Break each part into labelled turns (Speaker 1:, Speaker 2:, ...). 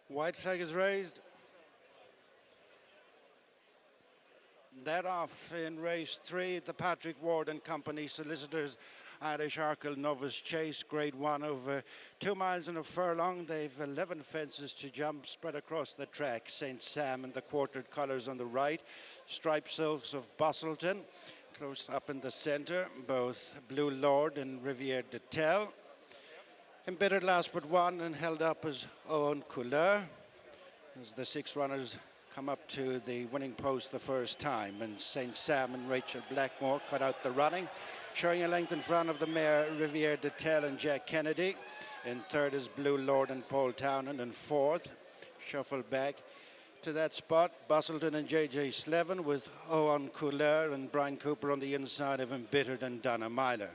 Speaker 1: White flag is raised. That off in race 3, the Patrick Ward and Company Solicitors, Irish Arkle Novice Chase, Grade 1 over 2 miles and a furlong. They've 11 fences to jump spread across the track. St. Sam in the quartered colours on the right. Striped silks of Bustleton. Close up in the centre, both Blue Lord and Riviere D'Etel. Embittered last but one and held up as Owen Couleur, as the 6 runners come up to the winning post the first time, and St. Sam and Rachel Blackmore cut out the running, showing a length in front of the mare Riviere D'Etel and Jack Kennedy. In third is Blue Lord and Paul Townend, and fourth, shuffled back to that spot, Bustleton and J.J. Slevin, with Owen Couleur and Brian Cooper on the inside of Embittered and Donna Myler.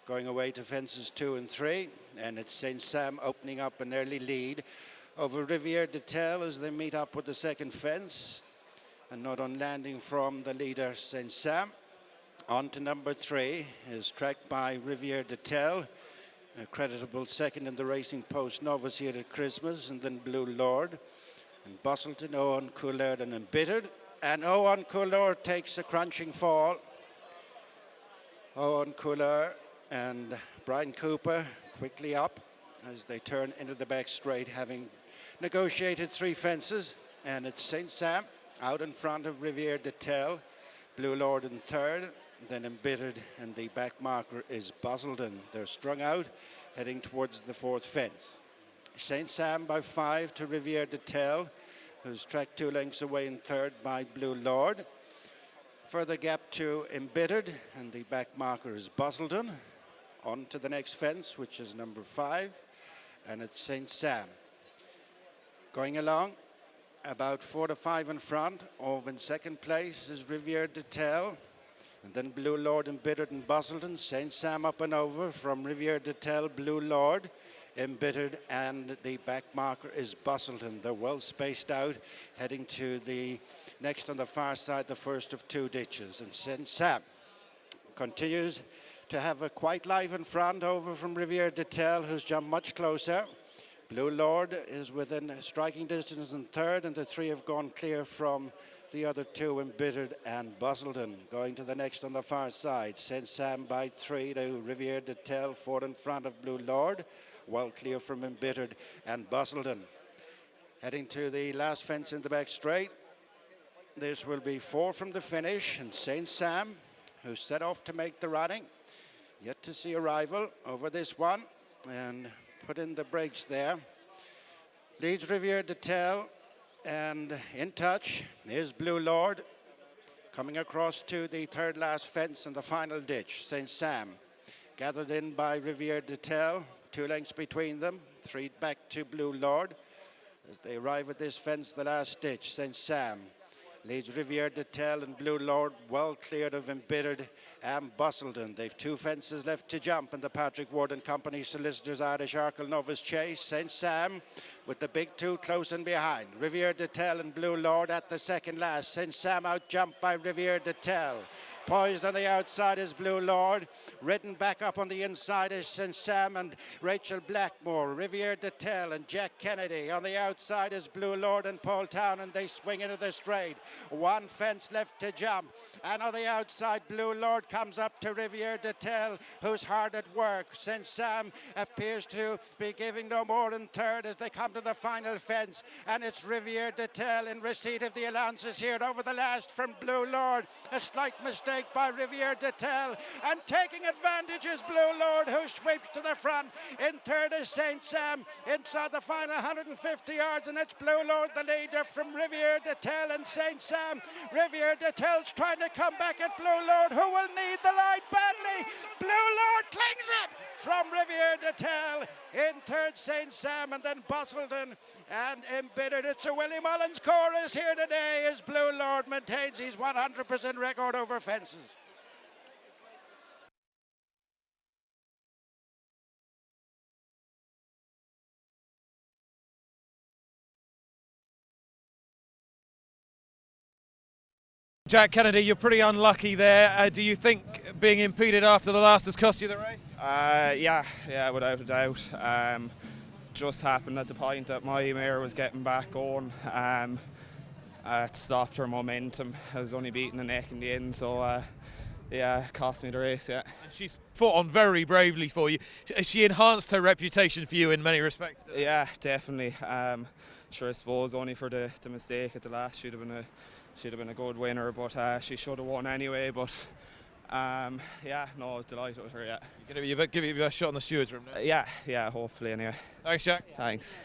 Speaker 1: Going away to fences 2 and 3, and it's St. Sam opening up an early lead over Riviere D'Etel as they meet up with the second fence, and not on landing from the leader St. Sam. On to number 3 is tracked by Riviere D'Etel, a creditable second in the Racing Post Novice here at Christmas, and then Blue Lord and Bustleton, Owen Couleur and Embittered, and Owen Couleur takes a crunching fall. Owen Couleur and Brian Cooper quickly up as they turn into the back straight, having negotiated 3 fences, and it's St. Sam out in front of Riviere D'Etel, Blue Lord in third, then Embittered, and the back marker is Bustleton. They're strung out, heading towards the 4th fence. St. Sam by 5 to Riviere D'Etel, who's tracked 2 lengths away in third by Blue Lord. Further gap to Embittered, and the back marker is Bustleton. On to the next fence, which is number 5, and it's St. Sam. Going along, about 4 to 5 in front. Over in second place is Riviere D'Etel, and then Blue Lord, Embittered and Bustleton. St. Sam up and over from Riviere D'Etel, Blue Lord, Embittered, and the back marker is Bustleton. They're well spaced out, heading to the next on the far side, the first of 2 ditches. And St. Sam continues to have a quite live in front over from Riviere D'Etel, who's jumped much closer. Blue Lord is within striking distance in third, and the 3 have gone clear from the other 2, Embittered and Bustleton. Going to the next on the far side, St. Sam by 3 to Riviere D'Etel, 4 in front of Blue Lord, well clear from Embittered and Bustleton. Heading to the last fence in the back straight. This will be 4 from the finish, and St. Sam, who set off to make the running, yet to see a rival over this one, and put in the brakes there. Leads Riviere D'Etel, and in touch is Blue Lord, coming across to the 3rd last fence in the final ditch. St. Sam gathered in by Riviere D'Etel, 2 lengths between them, 3 back to Blue Lord. As they arrive at this fence, the last ditch, St. Sam leads Riviere D'Etel and Blue Lord, well cleared of Embittered and Bustleton. They've 2 fences left to jump in the Patrick Ward and Company Solicitors Irish Arkle Novice Chase. St. Sam with the big 2 close and behind. Riviere D'Etel and Blue Lord at the second last. St. Sam out jumped by Riviere D'Etel. Poised on the outside is Blue Lord. Ridden back up on the inside is St. Sam and Rachel Blackmore. Riviere D'Etel and Jack Kennedy. On the outside is Blue Lord and Paul Townend. They swing into the straight. 1 fence left to jump. And on the outside, Blue Lord comes up to Riviere D'Etel, who's hard at work. St. Sam appears to be giving no more than third as they come to the final fence. And it's Riviere D'Etel in receipt of the allowances here over the last from Blue Lord. A slight mistake by Riviere D'Etel, and taking advantage is Blue Lord, who sweeps to the front. In third is St. Sam inside the final 150 yards, and it's Blue Lord the leader from Riviere D'Etel and St. Sam. Riviere D'Etel's trying to come back at Blue Lord, who will need the light badly. Blue Lord clings it from Riviere D'Etel. In third, St. Sam, and then Bustleton and Embittered. It's a Willie Mullins chorus here today as Blue Lord maintains his 100% record over fences.
Speaker 2: Jack Kennedy, you're pretty unlucky there. Do you think being impeded after the last has cost you the race?
Speaker 3: Yeah, without a doubt. just happened at the point that my mare was getting back going. It stopped her momentum. I was only beating the neck in the end, so yeah, it cost me the race, yeah.
Speaker 2: And she's fought on very bravely for you. She enhanced her reputation for you in many respects.
Speaker 3: Yeah, definitely. Sure, I suppose only for the mistake at the last, she'd have been a good winner, but she should have won anyway. But yeah, no, delighted with her. Yeah.
Speaker 2: You're going to give it your best shot on the stewards room now.
Speaker 3: Yeah, hopefully anyway.
Speaker 2: Thanks, Jack.
Speaker 3: Thanks.